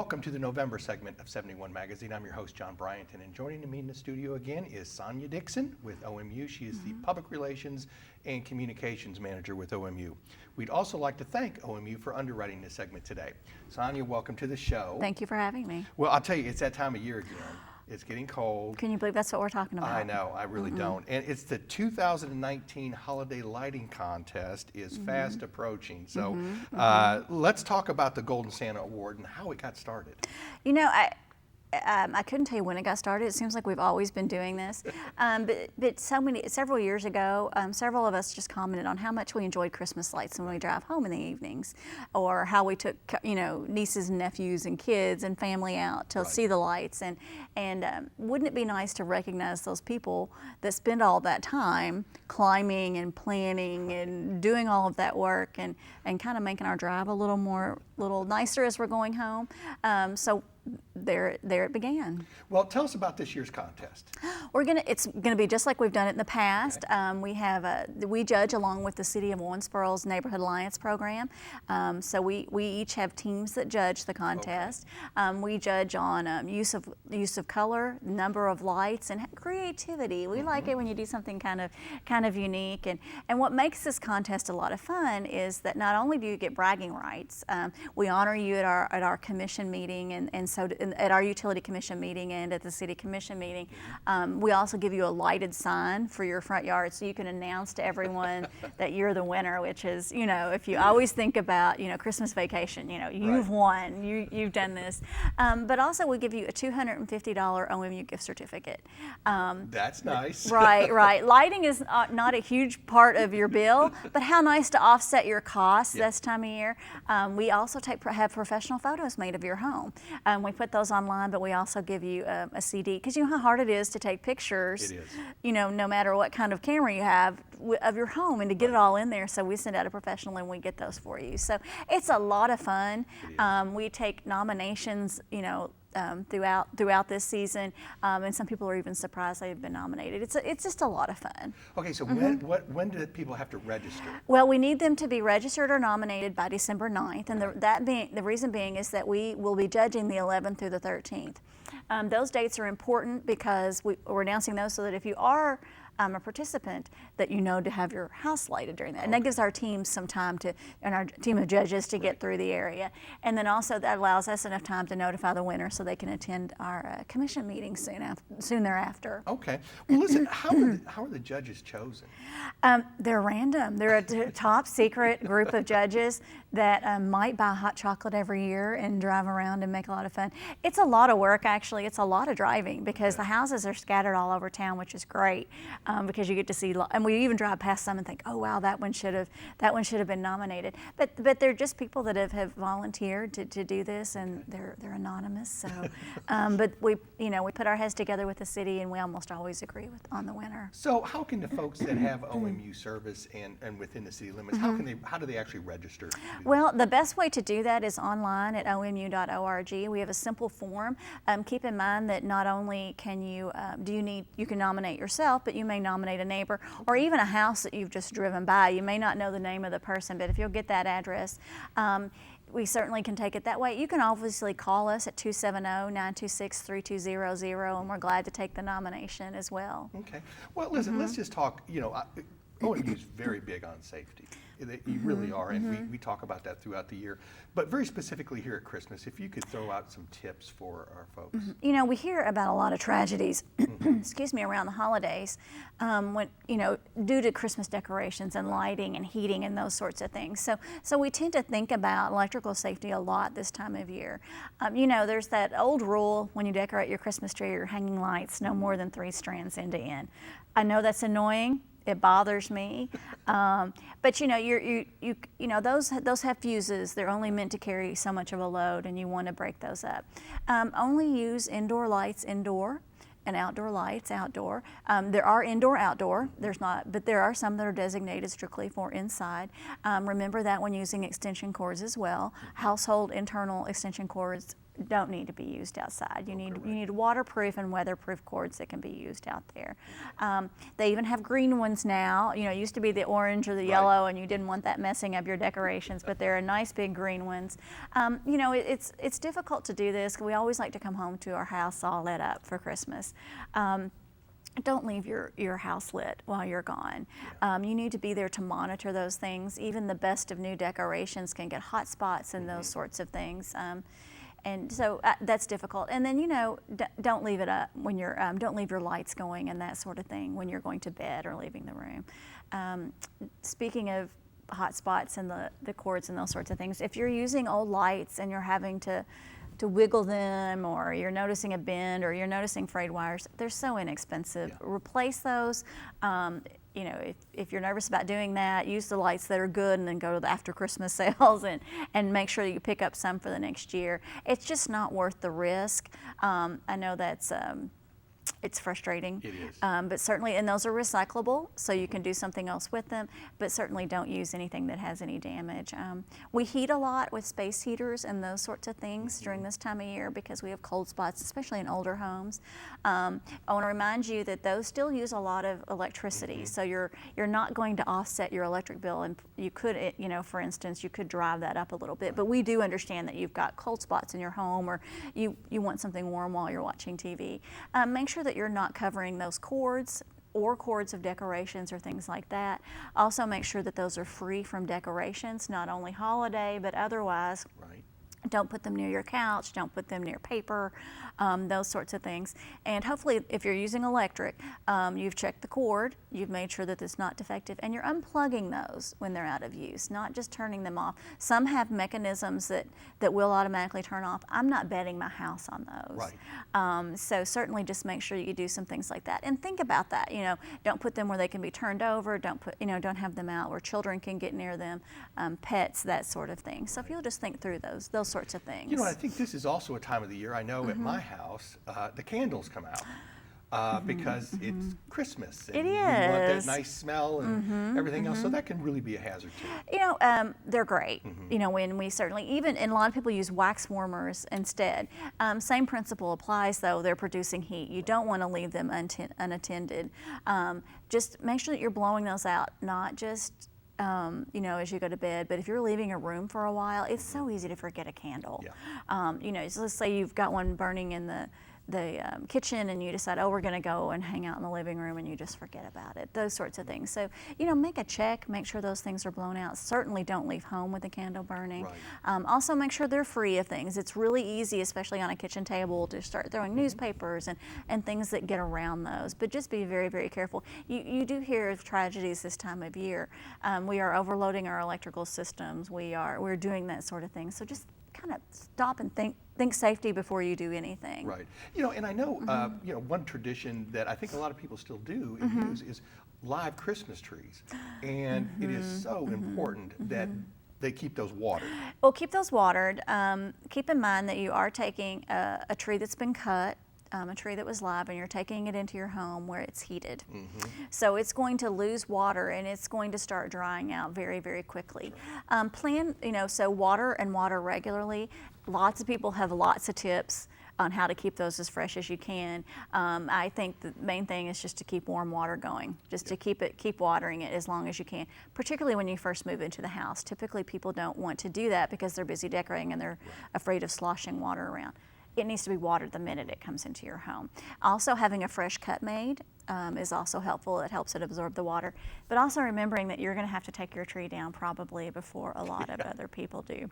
welcome to the November segment of 71 Magazine. I'm your host, John Bryanton, and joining me in the studio again is Sonia Dixon with OMU. She is the Public Relations and Communications Manager with OMU. We'd also like to thank OMU for underwriting this segment today. Sonia, welcome to the show. Thank you for having me. Well, I'll tell you, it's that time of year again. It's getting cold. Can you believe that's what we're talking about? I know, I really don't. And it's the 2019 Holiday Lighting Contest is fast approaching. So let's talk about the Golden Santa Award and how it got started. You know, I couldn't tell you when it got started. It seems like we've always been doing this. But several years ago, several of us just commented on how much we enjoyed Christmas lights when we drive home in the evenings, or how we took, nieces and nephews and kids and family out to see the lights. And wouldn't it be nice to recognize those people that spend all that time climbing and planning and doing all of that work and kind of making our drive a little nicer as we're going home. So there it began. Well, tell us about this year's contest. It's gonna be just like we've done it in the past. Okay. We judge along with the City of Owensboro's Neighborhood Alliance program. So we each have teams that judge the contest. Okay. We judge on use of color, number of lights, and creativity. We like it when you do something kind of unique. And what makes this contest a lot of fun is that not only do you get bragging rights, we honor you at our commission meeting and so at our utility commission meeting and at the city commission meeting. We also give you a lighted sign for your front yard so you can announce to everyone that you're the winner, which is, if you always think about, Christmas vacation, you've won, you've done this. But also we give you a $250 OMU gift certificate. That's nice. Right. Lighting is not a huge part of your bill, but how nice to offset your costs this time of year. We also have professional photos made of your home. We put those online, but we also give you a CD, because you know how hard it is to take pictures. It is. No matter what kind of camera you have of your home, and to get it all in there. So we send out a professional and we get those for you. So it's a lot of fun. We take nominations, throughout this season, and some people are even surprised they've been nominated. It's just a lot of fun. Okay, so when do people have to register? Well, we need them to be registered or nominated by December 9th, and the reason being is that we will be judging the 11th through the 13th. Those dates are important because we're announcing those so that if you are a participant, that to have your house lighted during that. And that gives our team some time and our team of judges to get through the area. And then also that allows us enough time to notify the winner so they can attend our commission meeting soon thereafter. Okay. Well, listen, how are the judges chosen? They're random. They're a top secret group of judges that might buy hot chocolate every year and drive around and make a lot of fun. It's a lot of work, actually. It's a lot of driving because the houses are scattered all over town, which is great. Because you get to see, and we even drive past some and think, oh wow, that one should have been nominated. But they're just people that have volunteered to do this, and they're anonymous. So, but we put our heads together with the city, and we almost always agree on the winner. So how can the folks that have OMU service and within the city limits, how do they actually register? Well, the best way to do that is online at omu.org. We have a simple form. Keep in mind that not only can you can nominate yourself, but you may nominate a neighbor or even a house that you've just driven by. You may not know the name of the person, but if you'll get that address, we certainly can take it that way. You can obviously call us at 270-926-3200, and we're glad to take the nomination as well. Okay. Well, listen, let's just talk, OMU is very big on safety. You really are, and we talk about that throughout the year. But very specifically here at Christmas, if you could throw out some tips for our folks. We hear about a lot of tragedies, around the holidays, when due to Christmas decorations and lighting and heating and those sorts of things. So we tend to think about electrical safety a lot this time of year. There's that old rule when you decorate your Christmas tree or hanging lights, no more than 3 strands end to end. I know that's annoying. It bothers me, but those have fuses. They're only meant to carry so much of a load, and you want to break those up. Only use indoor lights indoor, and outdoor lights outdoor. There are indoor-outdoor. There's not, but there are some that are designated strictly for inside. Remember that when using extension cords as well. Household internal extension cords don't need to be used outside. You right. need waterproof and weatherproof cords that can be used out there. They even have green ones now. You know, it used to be the orange or the yellow, and you didn't want that messing up your decorations, but there are nice big green ones. You know, it's difficult to do this. We always like to come home to our house all lit up for Christmas. Don't leave your house lit while you're gone. You need to be there to monitor those things. Even the best of new decorations can get hot spots and those sorts of things. And so that's difficult. And then, you know, don't leave it up when you're, don't leave your lights going and that sort of thing when you're going to bed or leaving the room. Speaking of hot spots and the cords and those sorts of things, if you're using old lights and you're having to wiggle them, or you're noticing a bend, or you're noticing frayed wires, they're so inexpensive. Yeah. Replace those. You know, if you're nervous about doing that, use the lights that are good and then go to the after Christmas sales and make sure that you pick up some for the next year. It's just not worth the risk. I know that's it's frustrating. It is. But certainly, and those are recyclable, so you can do something else with them, but certainly don't use anything that has any damage. We heat a lot with space heaters and those sorts of things during this time of year because we have cold spots, especially in older homes. I want to remind you that those still use a lot of electricity, so you're not going to offset your electric bill, and you could, you know, for instance, you could drive that up a little bit, but we do understand that you've got cold spots in your home, or you want something warm while you're watching TV. Make sure that you're not covering those cords or cords of decorations or things like that. Also make sure that those are free from decorations, not only holiday, but otherwise. Right. Don't put them near your couch, don't put them near paper, those sorts of things. And hopefully, if you're using electric, you've checked the cord, you've made sure that it's not defective, and you're unplugging those when they're out of use, not just turning them off. Some have mechanisms that will automatically turn off. I'm not betting my house on those. Right. So certainly just make sure you do some things like that. And think about that, you know, don't put them where they can be turned over, don't have them out where children can get near them, pets, that sort of thing. So if you'll just think through those sorts of things. You know, I think this is also a time of the year. I know at my house, the candles come out because it's Christmas. And It we want that is. nice smell and everything else. So that can really be a hazard too. You know, they're great. You know, when we certainly, even, and a lot of people use wax warmers instead. Same principle applies though, they're producing heat. You don't want to leave them unattended. Just make sure that you're blowing those out, not just you know, as you go to bed, but if you're leaving a room for a while, it's so easy to forget a candle. Yeah. You know, so let's say you've got one burning in the kitchen and you decide, oh, we're going to go and hang out in the living room, and you just forget about it, those sorts of things. So, you know, make a check, make sure those things are blown out. Certainly don't leave home with a candle burning. Right. Also make sure they're free of things. It's really easy, especially on a kitchen table, to start throwing newspapers and things that get around those, but just be very, very careful. You do hear of tragedies this time of year. We are overloading our electrical systems. We're doing that sort of thing. So just kind of stop and think safety before you do anything. Right. You know, and I know, you know, one tradition that I think a lot of people still do and use is live Christmas trees. And it is so important that they keep those watered. Well, keep those watered. Keep in mind that you are taking a tree that's been cut, a tree that was live, and you're taking it into your home where it's heated. So it's going to lose water and it's going to start drying out very, very quickly. Plan, you know, so water and water regularly. Lots of people have lots of tips on how to keep those as fresh as you can. I think the main thing is just to keep warm water going, just to keep watering it as long as you can, particularly when you first move into the house. Typically people don't want to do that because they're busy decorating and they're afraid of sloshing water around. It needs to be watered the minute it comes into your home. Also, having a fresh cut made is also helpful. It helps it absorb the water. But also remembering that you're going to have to take your tree down probably before a lot of other people do.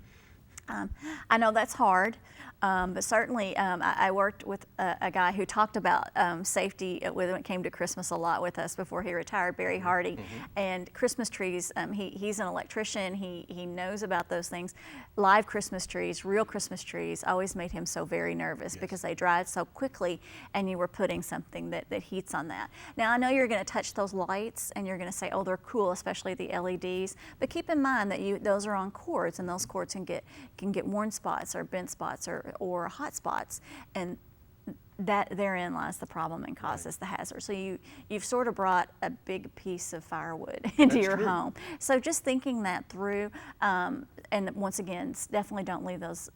I know that's hard, but certainly I worked with a guy who talked about safety when it came to Christmas a lot with us before he retired, Barry Hardy. And Christmas trees, he's an electrician, he knows about those things. Live Christmas trees, real Christmas trees, always made him so very nervous because they dried so quickly and you were putting something that heats on that. Now I know you're going to touch those lights and you're going to say, oh, they're cool, especially the LEDs, but keep in mind that those are on cords, and those cords can get worn spots or bent spots or hot spots, and that therein lies the problem and causes the hazard. So you've sort of brought a big piece of firewood into That's your true. home. So just thinking that through, and once again, definitely don't leave those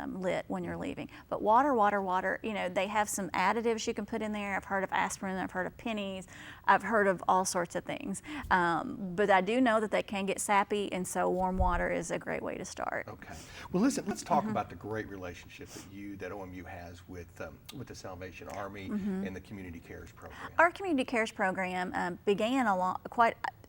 lit when you're leaving. But water, water, water. You know, they have some additives you can put in there. I've heard of aspirin. I've heard of pennies. I've heard of all sorts of things. But I do know that they can get sappy, and so warm water is a great way to start. Okay. Well, listen, let's talk about the great relationship that OMU has with the Salvation Army and the Community Cares program. Our Community Cares program began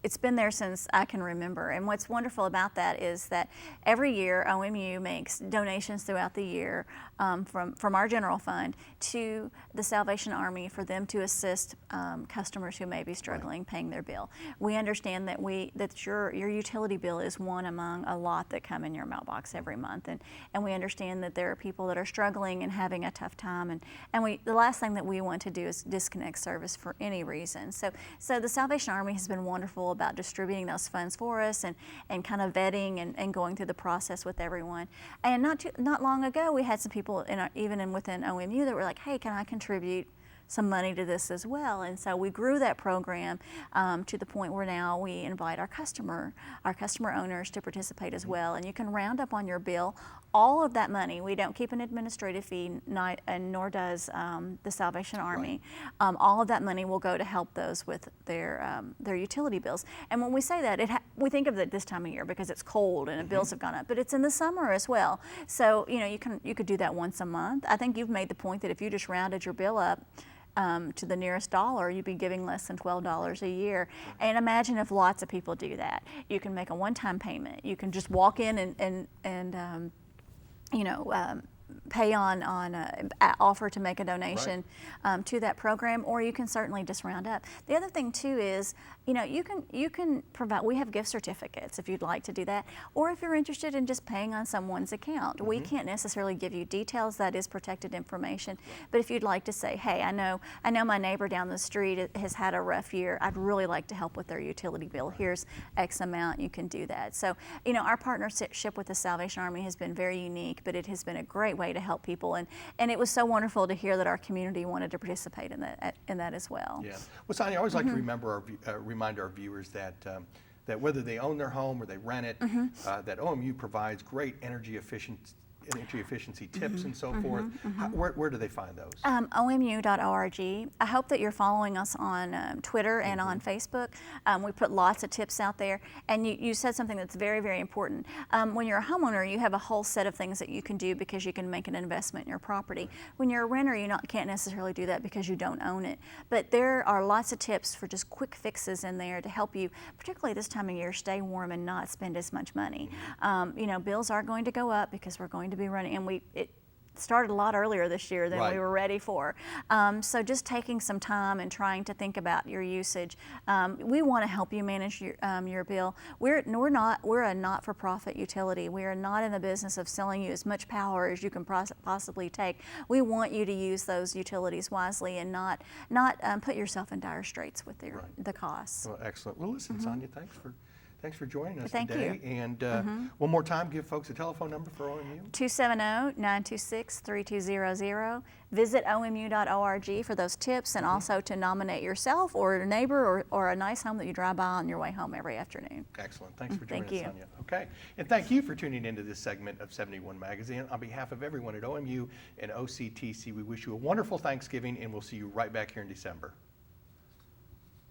it's been there since I can remember. And what's wonderful about that is that every year OMU makes donations throughout the year from our general fund to the Salvation Army for them to assist customers who may be struggling paying their bill. We understand that your utility bill is one among a lot that come in your mailbox every month, and we understand that there are people that are struggling and having a tough time, and the last thing that we want to do is disconnect service for any reason. So the Salvation Army has been wonderful about distributing those funds for us and kind of vetting and going through the process with everyone. And not long ago, we had some people within OMU that were like, hey, can I contribute some money to this as well? And so we grew that program to the point where now we invite our customer owners to participate as well. And you can round up on your bill all of that money. We don't keep an administrative fee, nor does the Salvation Army. Right. All of that money will go to help those with their utility bills. And when we say that, we think of it this time of year because it's cold and the bills have gone up, but it's in the summer as well. So you could do that once a month. I think you've made the point that if you just rounded your bill up to the nearest dollar, you'd be giving less than $12 a year. And imagine if lots of people do that. You can make a one-time payment. You can just walk in and pay on offer to make a donation to that program, or you can certainly just round up. The other thing too is, you can provide. We have gift certificates if you'd like to do that, or if you're interested in just paying on someone's account. We can't necessarily give you details. That is protected information. But if you'd like to say, hey, I know my neighbor down the street has had a rough year. I'd really like to help with their utility bill. Here's X amount. You can do that. So our partnership with the Salvation Army has been very unique, but it has been a great way to help people, and it was so wonderful to hear that our community wanted to participate in that as well. Yeah. Well, Sonia, I always like to remind our viewers that whether they own their home or they rent it, that OMU provides great energy efficiency tips and so forth. Where do they find those? OMU.org. I hope that you're following us on Twitter and on Facebook. We put lots of tips out there. And you said something that's very, very important. When you're a homeowner, you have a whole set of things that you can do because you can make an investment in your property. When you're a renter, you can't necessarily do that because you don't own it. But there are lots of tips for just quick fixes in there to help you, particularly this time of year, stay warm and not spend as much money. Bills are going to go up because we're going to be running, and it started a lot earlier this year than we were ready for. So just taking some time and trying to think about your usage. We want to help you manage your bill. We're a not-for-profit utility. We are not in the business of selling you as much power as you can possibly take. We want you to use those utilities wisely and not put yourself in dire straits with the costs. Well, excellent. Well, listen, Sonia, thanks for joining us Thank today. you. And one more time, give folks a telephone number for OMU. 270-926-3200. Visit OMU.org for those tips and also to nominate yourself or a neighbor or a nice home that you drive by on your way home every afternoon. Excellent. Thanks for joining Thank us, you. Sonia. Okay. And thank you for tuning into this segment of 71 Magazine. On behalf of everyone at OMU and OCTC, we wish you a wonderful Thanksgiving, and we'll see you right back here in December.